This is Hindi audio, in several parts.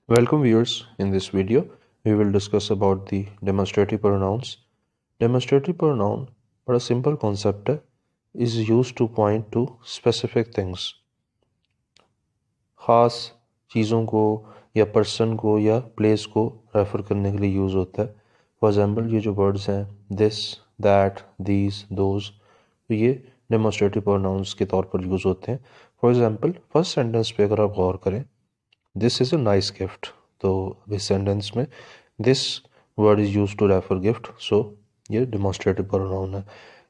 Welcome viewers. In this video, we will discuss about the demonstrative pronouns. Demonstrative pronoun बड़ा simple concept है, is used to point to specific things. ख़ास चीज़ों को या person को या place को रेफर करने के लिए यूज़ होता है. फॉर एग्जाम्पल ये जो वर्ड्स हैं this, that, these, those, तो ये डेमोस्ट्रेटिव प्रोनाउंस के तौर पर यूज़ होते हैं. फॉर एग्जाम्पल फर्स्ट सेंटेंस पे अगर आप गौर करें, this is a nice gift, तो इस सेंटेंस में this word is use to refer gift, so ये डेमोस्ट्रेटिव प्रोनाउन है.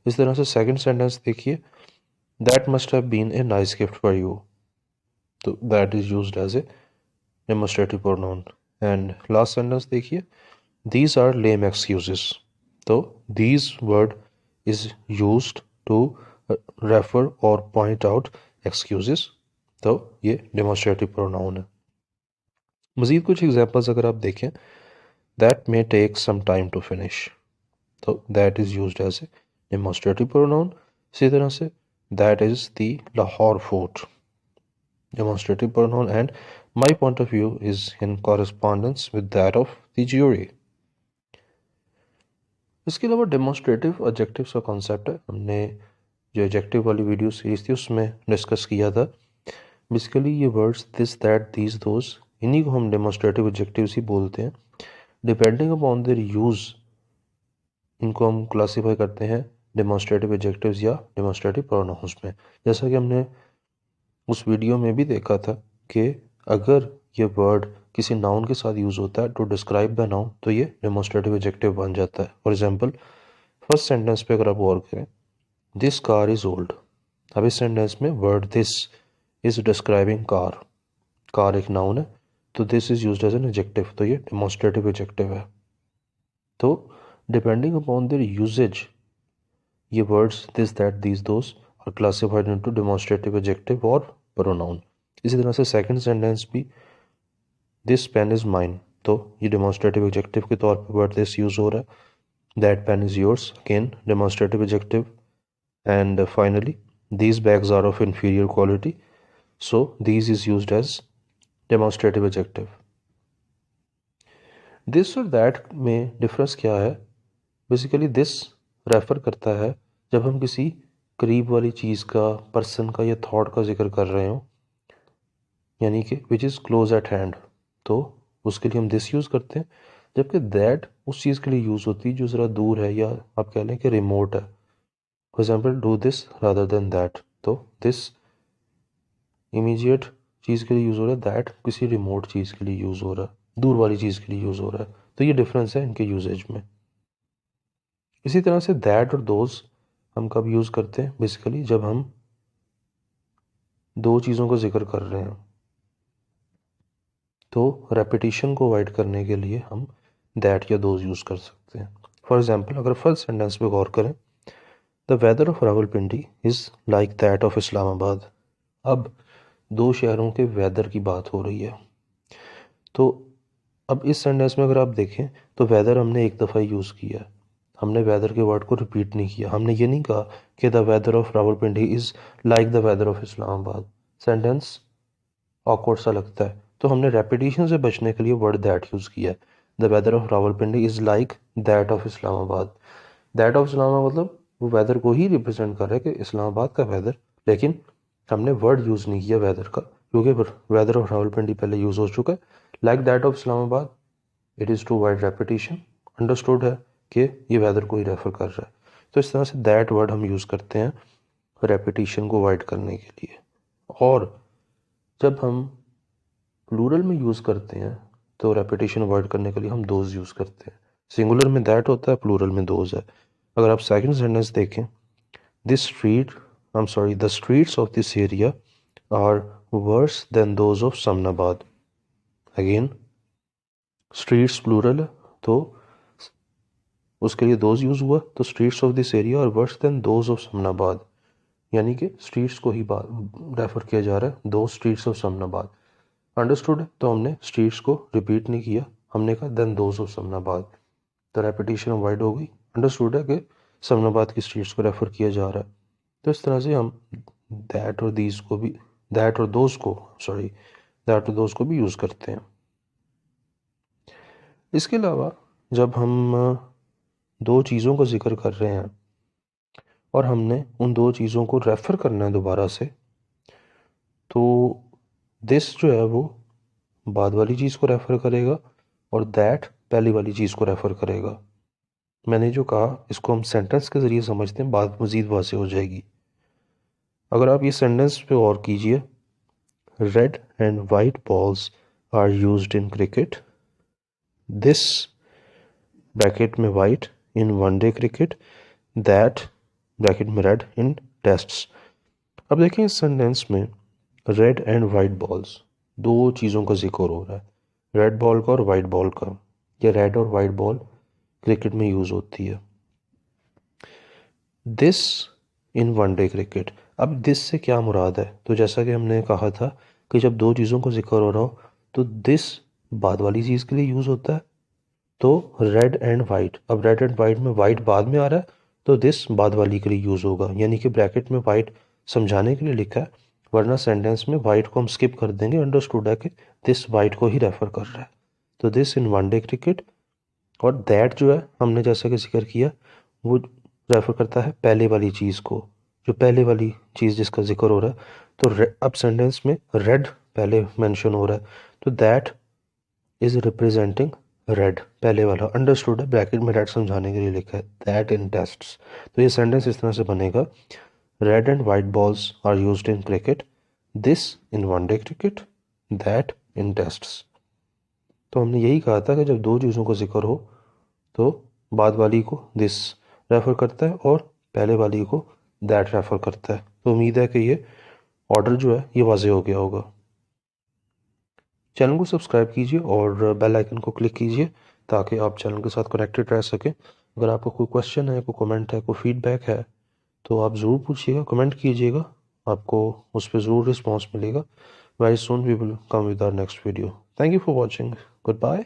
इस तरह से सेकंड सेंटेंस देखिए, that must have been a nice gift for you, तो that is used as a demonstrative pronoun. And last sentence देखिए, दीज आर लेम एक्सक्यूजेस, तो these word is used to refer और पॉइंट आउट एक्सक्यूजेस, तो ये डेमोस्ट्रेटिव प्रोनाउन है. मज़ीद कुछ एग्जांपल्स अगर आप देखें, that may take some time to finish, तो that is used as a demonstrative pronoun. इसी तरह से that is the Lahore fort, demonstrative pronoun. And my point of view is in correspondence with that of the jury. इसके अलावा डेमोस्ट्रेटिव एडजेक्टिव्स का कॉन्सेप्ट है, हमने जो एडजेक्टिव वाली वीडियो सीरीज थी उसमें डिस्कस किया था. बेसिकली ये words this, that, these, those, इन्हीं को हम डेमोस्ट्रेटिव एडजेक्टिव्स ही बोलते हैं. डिपेंडिंग अपॉन देयर यूज़ इनको हम क्लासीफाई करते हैं डेमोस्ट्रेटिव एडजेक्टिव्स या डेमोस्ट्रेटिव प्रोनाउंस में. जैसा कि हमने उस वीडियो में भी देखा था कि अगर ये वर्ड किसी नाउन के साथ यूज़ होता है टू डिस्क्राइब द नाउन, तो ये डेमोस्ट्रेटिव एडजेक्टिव बन जाता है. फॉर एग्जांपल फर्स्ट सेंटेंस पे अगर आप गौर करें, दिस कार इज़ ओल्ड, अब इस सेंटेंस में word this is describing car, car एक नाउन है, तो this is used as an adjective, तो ये डेमोस्ट्रेटिव एडजेक्टिव है. तो डिपेंडिंग अपॉन देयर यूजेज ये words this, that, these, those are classified into demonstrative adjective और प्रोनाउन. इसी तरह से सेकंड सेंटेंस भी, दिस पेन इज़ माइन, तो ये डेमोस्ट्रेटिव एडजेक्टिव के तौर पर वर्ड दिस यूज़ हो रहा है. That pain is yours, again demonstrative adjective. And finally these bags are of inferior quality, so these is used as demonstrative adjective. this और that में डिफरेंस क्या है? बेसिकली this रेफर करता है जब हम किसी करीब वाली चीज़ का, पर्सन का या थॉट का जिक्र कर रहे हो, यानी कि which is close eight hand, तो उसके लिए हम दिस यूज़ करते हैं. जबकि दैट उस चीज़ के लिए यूज़ होती है जो ज़रा दूर है या आप कह लें कि रिमोट है. For example do this rather than that, तो दिस इमीडिएट चीज़ के लिए यूज़ हो रहा है, दैट किसी रिमोट चीज़ के लिए यूज़ हो रहा है, दूर वाली चीज़ के लिए यूज़ हो रहा है. तो ये डिफरेंस है इनके यूजेज में. इसी तरह से दैट और दोज हम कब यूज़ करते हैं? बेसिकली जब हम दो चीज़ों का जिक्र कर रहे हैं, तो रेपिटेशन को अवॉइड करने के लिए हम दैट या दोज यूज़ कर सकते हैं. फॉर एग्जाम्पल अगर फर्स्ट सेंटेंस पे गौर करें, the weather of Rawalpindi is like that of Islamabad, अब दो शहरों के वेदर की बात हो रही है. तो अब इस सेंटेंस में अगर आप देखें तो वेदर हमने एक दफ़ा यूज़ किया, हमने वेदर के वर्ड को रिपीट नहीं किया. हमने ये नहीं कहा कि the weather of Rawalpindi is like the weather of Islamabad, sentence awkward सा लगता है. तो हमने रेपिटेशन से बचने के लिए वर्ड दैट यूज़ किया है. The weather of Rawalpindi is like that of Islamabad. That of Islamabad मतलब वो वेदर को ही रिप्रेजेंट कर रहा है कि इस्लामाबाद का वेदर, लेकिन हमने वर्ड यूज़ नहीं किया वेदर का, क्योंकि वेदर ऑफ रावलपिंडी पहले यूज़ हो चुका है. Like that of Islamabad, it is to avoid repetition, understood है कि ये वेदर को ही रेफर कर रहा है. तो इस तरह से दैट वर्ड हम यूज़ करते हैं रेपिटेशन को अवॉइड करने के लिए. और जब हम प्लूरल में यूज़ करते हैं तो रेपिटेशन अवॉइड करने के लिए हम दोज यूज़ करते हैं. सिंगुलर में दैट होता है, प्लूरल में दोज है. अगर आप सेकंड सेंटेंस देखें, this street I am sorry the streets of this area are worse than those of Samanabad. Again streets plural है, तो उसके लिए दोज यूज़ हुआ, तो स्ट्रीट्स ऑफ दिस एरिया और worse than those of Samanabad, यानी कि स्ट्रीट्स को ही रेफर किया जा रहा है, दो स्ट्रीट्स ऑफ समनाबाद. अंडरस्टूड है, तो हमने स्ट्रीट्स को रिपीट नहीं किया, हमने कहा देन दोज ऑफ समनाबाद, तो रेपिटेशन अवॉइड हो गई. अंडरस्टूड है कि समनाबाद की स्ट्रीट्स को रेफर किया जा रहा है. तो इस तरह से हम दैट और दीज को भी, दैट और दोज को भी यूज़ करते हैं. इसके अलावा जब हम दो चीज़ों का जिक्र कर रहे हैं और हमने उन दो चीज़ों को रेफ़र करना है दोबारा से, तो दिस जो है वो बाद वाली चीज़ को रेफ़र करेगा और दैट पहली वाली चीज़ को रेफ़र करेगा। मैंने जो कहा इसको हम सेंटेंस के ज़रिए समझते हैं, बात मज़ीद वाज़ेह हो जाएगी। अगर आप ये सेंटेंस पे गौर कीजिए, red and white balls are used in cricket, this bracket में white in one day cricket, that bracket में रेड इन टेस्ट्स। अब देखें इस सेंटेंस में रेड एंड वाइट बॉल्स, दो चीज़ों का जिक्र हो रहा है, रेड बॉल का और वाइट बॉल का। ये रेड और वाइट बॉल क्रिकेट में यूज़ होती है। दिस इन वनडे क्रिकेट, अब दिस से क्या मुराद है? तो जैसा कि हमने कहा था कि जब दो चीज़ों का जिक्र हो रहा हो तो दिस बाद वाली चीज़ के लिए यूज़ होता है, तो रेड एंड वाइट। अब रेड एंड वाइट में वाइट बाद में आ रहा है तो दिस बाद वाली के लिए यूज़ होगा, यानी कि ब्रैकेट में वाइट समझाने के लिए लिखा है, वरना सेंटेंस में वाइट को हम स्किप कर देंगे, अंडरस्टूड है कि दिस वाइट को ही रेफर कर रहा है। तो दिस इन वनडे क्रिकेट, और दैट जो है हमने जैसा कि जिक्र किया वो रेफर करता है पहले वाली चीज़ को, जो पहले वाली चीज़ जिसका जिक्र हो रहा है। तो अब सेंटेंस में रेड पहले मेंशन हो रहा है, तो दैट इज रिप्रेजेंटिंग रेड, पहले वाला, अंडरस्टूड है, ब्रैकेट में रेड समझाने के लिए लिखा है, दैट इन टेस्ट्स। तो ये सेंटेंस इस तरह से बनेगा, red and white balls are used in cricket, this in one day cricket, that in tests. तो हमने यही कहा था कि जब दो चीज़ों का जिक्र हो तो बाद वाली को दिस रेफ़र करता है और पहले वाली को दैट रेफ़र करता है। तो उम्मीद है कि ये ऑर्डर जो है ये वाज़ेह हो गया होगा। चैनल को सब्सक्राइब कीजिए और बेल आइकन को क्लिक कीजिए ताकि आप चैनल के साथ कनेक्टेड रह सकें। अगर आपको कोई क्वेश्चन है, कोई कमेंट है, कोई फीडबैक है तो आप ज़रूर पूछिएगा, कमेंट कीजिएगा, आपको उस पर ज़रूर रिस्पॉन्स मिलेगा। Very soon we will come with our next video. Thank you for watching. Good bye.